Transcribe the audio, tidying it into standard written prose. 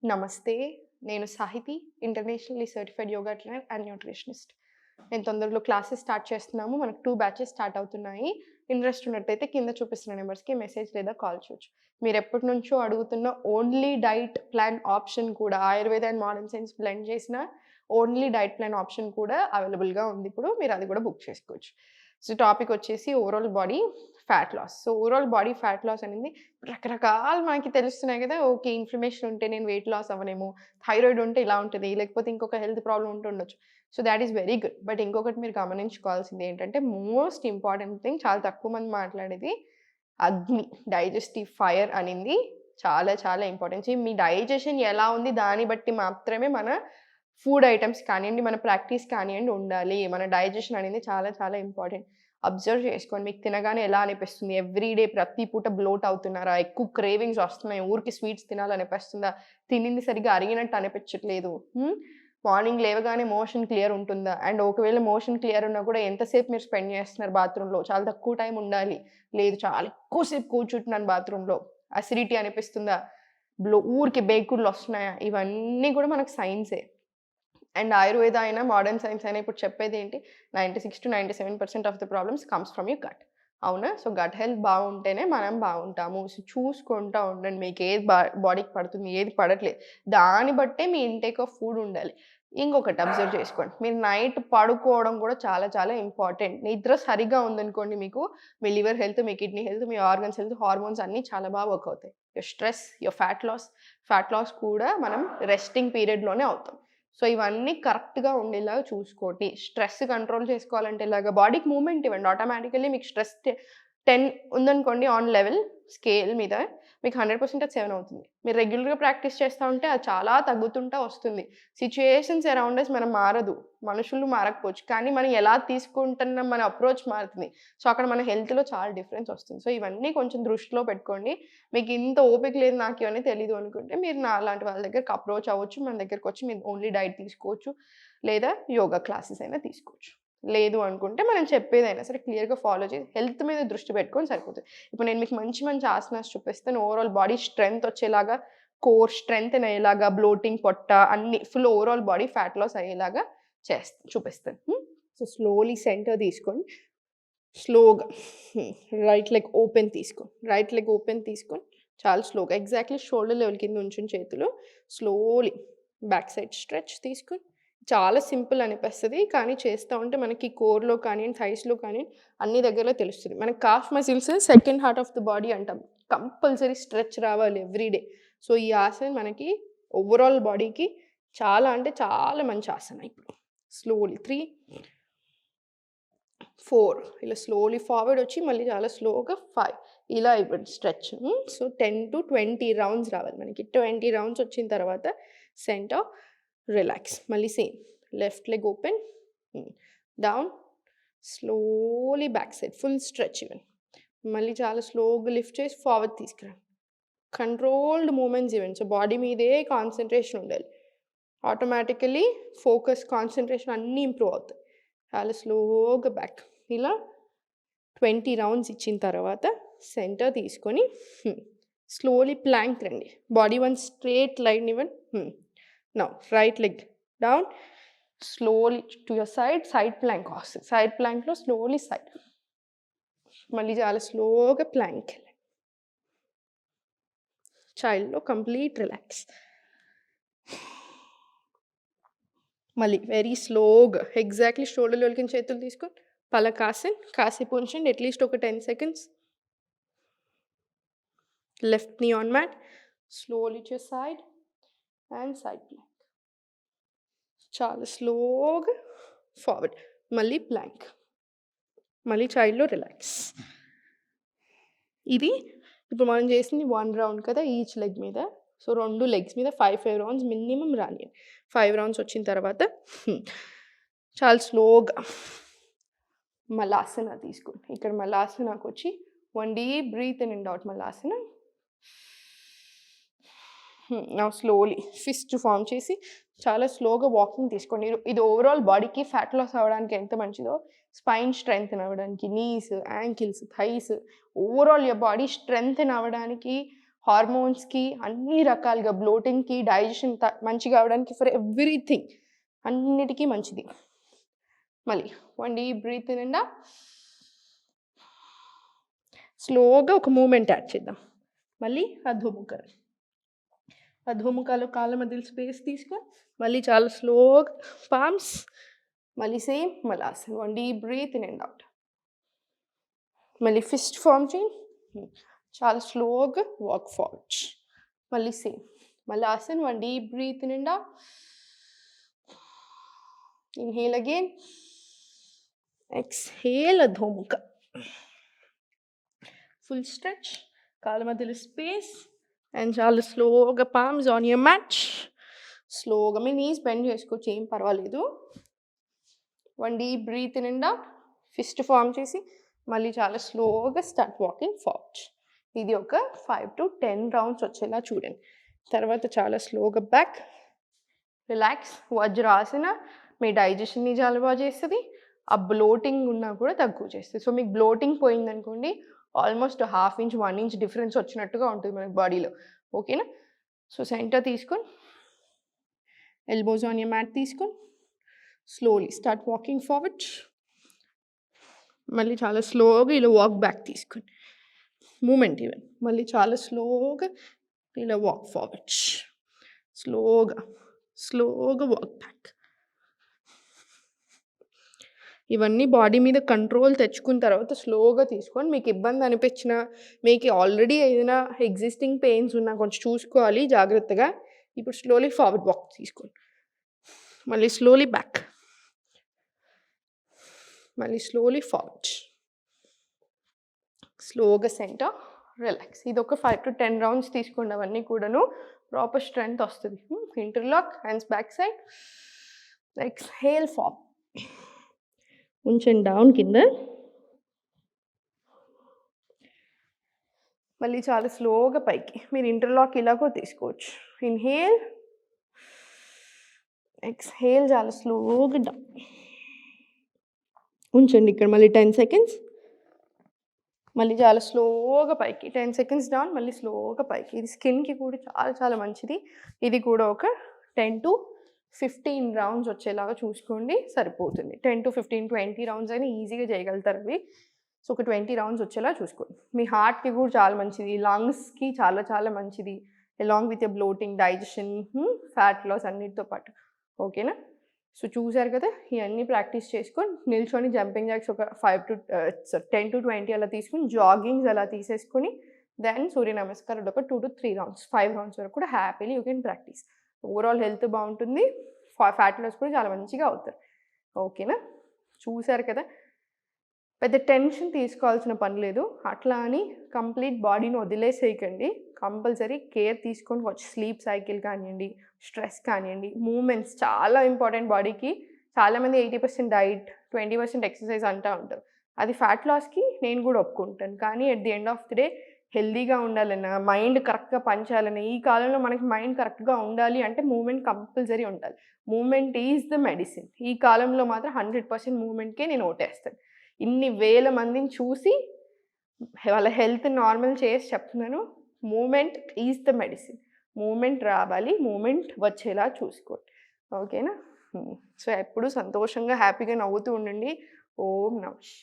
నమస్తే. నేను Sahithi, internationally certified yoga trainer and nutritionist. నేను తొందరలో క్లాసెస్ స్టార్ట్ చేస్తున్నాము. మనకు 2 బ్యాచెస్ స్టార్ట్ అవుతున్నాయి. ఇంట్రెస్ట్ ఉన్నట్టయితే కింద చూపిస్తున్న నంబర్స్‌కి మెసేజ్ లేదా కాల్ చేయొచ్చు. మీరెప్పటినుంచో అడుగుతున్న ఓన్లీ డైట్ ప్లాన్ ఆప్షన్ కూడా Ayurveda and modern science blend చేసిన ఓన్లీ డైట్ ప్లాన్ ఆప్షన్ కూడా అవైలబుల్‌గా ఉంది ఇప్పుడు. మీరు అది కూడా బుక్ చేసుకోవచ్చు. సో, టాపిక్ వచ్చేసి overall body fat loss. So, overall body fat loss అనేది రకరకాలు మనకి తెలుస్తున్నాయి గదా! ఓకే. ఇన్‌ఫ్లమేషన్ ఉంటే నేను వెయిట్ లాస్ అవ్వనేమో, థైరాయిడ్ ఉంటే ఇలా ఉంటది, లేకపోతే ఇంకొక హెల్త్ ప్రాబ్లమ్ ఉంటే ఉండొచ్చు. So, thought is very good. But ఇంకొకటి మీరు గమనించుకోవాల్సింది ఏంటంటే, మోస్ట్ ఇంపార్టెంట్ థింగ్ చాలా తక్కువ మంది మాట్లాడేది అగ్ని, డైజెస్టివ్ ఫైర్ అనింది చాలా చాలా ఇంపార్టెంట్. మీ డైజెషన్ ఎలా ఉంది దాన్ని బట్టి మాత్రమే మన ఫుడ్ ఐటెమ్స్ కానియండి, మన ప్రాక్టీస్ కానియండి ఉండాలి. మన డైజెషన్ అనేది చాలా చాలా ఇంపార్టెంట్. అబ్జర్వ్ చేసుకోండి. మీకు తినగానే ఎలా అనిపిస్తుంది? ఎవ్రీ డే ప్రతి పూట బ్లోట్ అవుతున్నారా? ఎక్కువ క్రేవింగ్స్ వస్తున్నాయి. ఊరికే స్వీట్స్ తినాలనిపిస్తుందా? తినింది సరిగ్గా అరిగినట్టు అనిపించట్లేదు. మార్నింగ్ లేవగానే మోషన్ క్లియర్ ఉంటుందా? అండ్ ఒకవేళ మోషన్ క్లియర్ ఉన్నా కూడా ఎంతసేపు మీరు స్పెండ్ చేస్తున్నారు బాత్రూమ్‌లో? చాలా తక్కువ టైం ఉండాలి. లేదు చాలా ఎక్కువ సేపు కూర్చుంటున్నాను బాత్రూమ్‌లో. అసిడిటీ అనిపిస్తుందా? ఊరికే బేకుడ్లొస్తున్నాయా? ఇవన్నీ కూడా మనకు సైన్సే. అండ్ ఆయుర్వేద అయినా, మోడర్న్ సైన్స్ అయినా ఇప్పుడు చెప్పేదేంటి 96-97% of the problems comes from your gut. అవునా? సో, గట్ హెల్త్ బావుంటేనే మనం బావుంటాము. సో, చూసుకుంటా ఉండండి. మీకేది బాడీకి పడుతుంది, ఏది పడట్లేదు. దాన్ని బట్టే మీ ఇంటేక్ ఆఫ్ ఫుడ్ ఉండాలి. ఇంకొకటి అబ్జర్వ్ చేసుకోండి. మీరు నైట్ పడుకోవడం కూడా చాలా చాలా ఇంపార్టెంట్. నిద్ర సరిగ్గా ఉందనుకోండి మీకు, మీ లివర్ హెల్త్, మీ కిడ్నీ హెల్త్, మీ ఆర్గన్స్ హెల్త్, హార్మోన్స్ అన్నీ చాలా బాగా వర్క్ అవుతాయి. Your stress, your fat loss కూడా మనం రెస్టింగ్ పీరియడ్‌లోనే అవుతాం. సో, ఇవన్నీ కరెక్ట్‌గా ఉండేలాగా చూసుకోండి. స్ట్రెస్ కంట్రోల్ చేసుకోవాలంటే ఎలాగా? బాడీకి మూవ్‌మెంట్ ఇవ్వండి. ఆటోమేటికల్లీ మీకు స్ట్రెస్ 10 ఉందనుకోండి ఆన్ లెవెల్ స్కేల్ మీద మీకు 100% అది 7 అవుతుంది. మీరు రెగ్యులర్‌గా ప్రాక్టీస్ చేస్తా ఉంటే అది చాలా తగ్గుతుంటా వస్తుంది. సిట్యుయేషన్స్ అరౌండ్ అస్ మనం మారదు. మనుషులు మారకపోవచ్చు. కానీ మనం ఎలా తీసుకుంటున్నాం మన అప్రోచ్ మారుతుంది. సో, అక్కడ మన హెల్త్‌లో చాలా డిఫరెన్స్ వస్తుంది. సో, ఇవన్నీ కొంచెం దృష్టిలో పెట్టుకోండి. మీకు ఇంత ఓపిక లేదు నాకు ఇవన్నీ తెలీదు అనుకుంటే మీరు నాలాంటి వాళ్ళ దగ్గరికి అప్రోచ్ అవ్వచ్చు. మన దగ్గరకొచ్చి మీరు ఓన్లీ డైట్ తీసుకోవచ్చు. లేదా యోగా క్లాసెస్ అయినా తీసుకోవచ్చు. లేదు అనుకుంటే మనం చెప్పేదైనా సరే క్లియర్‌గా ఫాలో చేసి హెల్త్ మీద దృష్టి పెట్టుకొని సరిపోతది. ఇప్పుడు నేను మీకు మంచి మంచి ఆసనాస్ చూపిస్తాను. ఓవరాల్ బాడీ స్ట్రెంగ్త్ వచ్చేలాగా, కోర్ స్ట్రెంగ్తెన్ అయ్యేలాగా, బ్లోటింగ్ పొట్ట అన్నీ full overall body fat loss అయ్యేలాగా చూపిస్తాను. సో, స్లోలీ సెంటర్ తీసుకొని స్లోగా రైట్ లెగ్ ఓపెన్ తీసుకోండి. రైట్ లెగ్ ఓపెన్ తీసుకొని చాలా స్లోగా ఎగ్జాక్ట్‌లీ షోల్డర్ లెవెల్ కింద ఉంచండి చేతులు. స్లోలీ బ్యాక్ సైడ్ స్ట్రెచ్ తీసుకొని చాలా సింపుల్ అనిపిస్తది. కానీ చేస్తా ఉంటే మనకి కోర్‌లో కానియండి, థైస్‌లో కానియండి అన్ని దగ్గరలో తెలుస్తది. మనకి calf muscles second heart of the body అంటాం. కంపల్సరీ స్ట్రెచ్ రావాలి ఎవ్రీ డే. సో, ఈ ఆసనం మనకి ఓవరాల్ బాడీకి చాలా అంటే చాలా మంచి ఆసన ఇప్పుడు. స్లోలీ 3, 4 ఇలా స్లోలీ ఫార్వర్డ్ వచ్చి మళ్ళీ చాలా స్లోగా 5 ఇలా ఇవ్వండి స్ట్రెచ్. సో, 10-20 రౌండ్స్ రావాలి మనకి. 20 రౌండ్స్ వచ్చిన తర్వాత సెంటర్ రిలాక్స్. మళ్ళీ same left leg open, down, slowly back side full stretch ఇవ్వండి. మళ్ళీ చాలా స్లోగా లిఫ్ట్ చేసి ఫార్వర్డ్ తీసుకురండి. కంట్రోల్డ్ మూవ్‌మెంట్స్ ఇవ్వండి. సో, బాడీ మీదే కాన్సంట్రేషన్ ఉండాలి. ఆటోమేటికల్లీ ఫోకస్, కాన్సంట్రేషన్ అన్నీ ఇంప్రూవ్ అవుతాయి. చాలా స్లోగా బ్యాక్. ఇలా 20 రౌండ్స్ ఇచ్చిన తర్వాత సెంటర్ తీసుకొని స్లోలీ ప్లాంక్ రండి. బాడీ వన్ స్ట్రెయిట్ లైన్ ఇవ్వండి. Now right leg down, slowly to your side plank వస్తుంది. సైడ్ ప్లాంక్‌లో స్లోలీ సైడ్. మళ్ళీ చాలా స్లోగా ప్లాంక్. చైల్డ్‌లో కంప్లీట్ రిలాక్స్. మళ్ళీ వెరీ స్లోగా ఎగ్జాక్ట్‌లీ షోల్డర్ లెవెల్ కింద చేతులు తీసుకొని పలకాసన్ కాసేపు ఉంచండి. అట్‌లీస్ట్ ఒక 10 seconds. Left knee on mat. Slowly to side and side plank. చాలా స్లోగా ఫార్వర్డ్. మళ్ళీ ప్లాంక్. మళ్ళీ చైల్డ్‌లో రిలాక్స్. ఇది ఇప్పుడు మనం చేసింది 1 రౌండ్ కదా ఈచ్ లెగ్ మీద. సో, 2 లెగ్స్ మీద 5 రౌండ్స్ మినిమమ్ రానియండి. 5 రౌండ్స్ వచ్చిన తర్వాత చాలా స్లోగా మలాసన తీసుకోండి. ఇక్కడ మలాసనకొచ్చి 1 deep breath in and out malasana. Now slowly fist form చేసి చాలా స్లోగా వాకింగ్ తీసుకోండి. ఇది ఓవరాల్ బాడీకి ఫ్యాట్ లాస్ అవ్వడానికి ఎంత మంచిదో, స్పైన్ స్ట్రెంగ్తెన్ అవ్వడానికి, knees, ankles, thighs overall your body strengthen అవ్వడానికి హార్మోన్స్కి అన్ని రకాలుగా బ్లోటింగ్కి డైజెషన్ మంచిగా అవడానికి ఫర్ ఎవ్రీథింగ్ అన్నిటికీ మంచిది. మళ్ళీ 1 డీప్ బ్రీత్ నిండా స్లోగా ఒక మూమెంట్ యాడ్ చేద్దాం. మళ్ళీ అధోముఖాలు. అధోముఖాలు కాళ్ళ మధ్యలో స్పేస్ తీసుకొని మళ్ళీ చాలా స్లోగా పామ్స్. మళ్ళీ సేమ్ మలాసన్. 1 deep breath in and out. మళ్ళీ ఫిస్ట్ ఫార్మ్ చేయండి. చాలా స్లోగా వాక్ ఫార్వర్డ్. మళ్ళీ సేమ్ మలాసన్. 1 deep breath in and out. Inhale again. Exhale అధోముఖ. Full stretch. కాళ్ళ మధ్యలో స్పేస్ అండ్ చాలా స్లోగా పామ్స్ ఆన్ యువర్ మ్యాట్. స్లోగా మీ నీస్ బెండ్ చేసుకోవచ్చు, ఏం పర్వాలేదు. 1 deep breath in and out. Fist form చేసి మళ్ళీ చాలా స్లోగా స్టార్ట్ వాకింగ్ ఫార్వర్డ్. ఇది ఒక 5 to 10 రౌండ్స్ వచ్చేలా చూడండి. తర్వాత చాలా స్లోగా బ్యాక్. రిలాక్స్. వజ్రాసన మీ డైజెషన్ని చాలా బాగా చేస్తుంది. ఆ బ్లోటింగ్ ఉన్నా కూడా తక్కువ చేస్తుంది. సో మీకు బ్లోటింగ్ పోయిందనుకోండి, ఆల్మోస్ట్ 1/2 ఇంచ్ 1 ఇంచ్ డిఫరెన్స్ వచ్చినట్టుగా ఉంటుంది మనకి బాడీలో. ఓకేనా? సో సెంటర్ తీసుకొని ఎల్బోస్ ఆన్ యర్ మ్యాట్ తీసుకొని స్లోలీ స్టార్ట్ వాకింగ్ ఫార్వర్డ్. మళ్ళీ చాలా స్లోగా ఇలా వాక్ బ్యాక్ తీసుకొని మూమెంట్ ఈవెన్. మళ్ళీ చాలా స్లోగా ఇలా వాక్ ఫార్వర్డ్. స్లోగా వాక్ బ్యాక్. ఇవన్నీ బాడీ మీద కంట్రోల్ తెచ్చుకున్న తర్వాత స్లోగా తీసుకొని, మీకు ఇబ్బంది అనిపించినా, మీకు ఆల్రెడీ ఏదైనా ఎగ్జిస్టింగ్ పెయిన్స్ ఉన్నా కొంచెం చూసుకోవాలి జాగ్రత్తగా. ఇప్పుడు స్లోలీ ఫార్వర్డ్ వాక్ తీసుకోండి. మళ్ళీ స్లోలీ బ్యాక్. మళ్ళీ స్లోలీ ఫార్వర్డ్. స్లోగా సెంటర్. రిలాక్స్. ఇది ఒక 5 to 10 రౌండ్స్ తీసుకోండి. అవన్నీ కూడాను ప్రాపర్ స్ట్రెంగ్త్ వస్తుంది. Interlock. Hands back side. Exhale form. ఉంచండి డౌన్ కింద. మళ్ళీ చాలా స్లోగా పైకి. మీరు ఇంటర్లాక్ ఇలా కూడా తీసుకోవచ్చు. ఇన్హేల్. ఎక్స్హేల్. చాలా స్లోగా డౌన్. ఉంచండి ఇక్కడ మళ్ళీ 10 seconds. మళ్ళీ చాలా స్లోగా పైకి. 10 seconds డౌన్. మళ్ళీ స్లోగా పైకి. ఇది స్కిన్కి కూడా చాలా చాలా మంచిది. ఇది కూడా ఒక 10 to 15 రౌండ్స్ వచ్చేలాగా చూసుకోండి, సరిపోతుంది. 10 to 15, 20 రౌండ్స్ అయినా ఈజీగా చేయగలుగుతారు అవి. సో ఒక 20 రౌండ్స్ వచ్చేలా చూసుకోండి. మీ హార్ట్కి కూడా చాలా మంచిది, లంగ్స్కి చాలా చాలా మంచిది, along with bloating, digestion, fat loss అన్నిటితో పాటు. ఓకేనా? సో చూసారు కదా, ఇవన్నీ ప్రాక్టీస్ చేసుకొని నిల్చొని జంపింగ్ జాక్స్ ఒక 10 to 20 అలా తీసుకుని, జాగింగ్స్ అలా తీసేసుకొని, దెన్ సూర్య నమస్కారాలు ఒక 2 to 3 రౌండ్స్, 5 రౌండ్స్ వరకు కూడా happily you can practice. Overall health బాగుంటుంది, ఫ్యాట్ లాస్ కూడా చాలా మంచిగా అవుతారు. ఓకేనా? చూసారు కదా, పెద్ద టెన్షన్ తీసుకోవాల్సిన పని లేదు. అట్లా అని కంప్లీట్ బాడీని వదిలేసేయకండి. కంపల్సరీ కేర్ తీసుకొని వచ్చి స్లీప్ సైకిల్ కానివ్వండి, స్ట్రెస్ కానివ్వండి, మూమెంట్స్ చాలా ఇంపార్టెంట్ బాడీకి. చాలామంది 80% డైట్, 20% ఎక్సర్సైజ్ అంటూ ఉంటారు. అది ఫ్యాట్ లాస్కి నేను కూడా ఒప్పుకుంటాను. కానీ at the end of the day హెల్దీగా ఉండాలన్నా, మైండ్ కరెక్ట్గా పనిచేయాలన్నా, ఈ కాలంలో మనకి మైండ్ కరెక్ట్గా ఉండాలి అంటే మూమెంట్ కంపల్సరీ ఉండాలి. Movement is the medicine. ఈ కాలంలో మాత్రం 100% మూమెంట్కే నేను ఓటేస్తాను. ఇన్ని వేల మందిని చూసి వాళ్ళ హెల్త్ నార్మల్ చేసి చెప్తున్నాను. Movement is the medicine. Movement రావాలి, మూమెంట్ వచ్చేలా చూసుకోండి. ఓకేనా? సో ఎప్పుడు సంతోషంగా హ్యాపీగా నవ్వుతూ ఉండండి. ఓం నమః.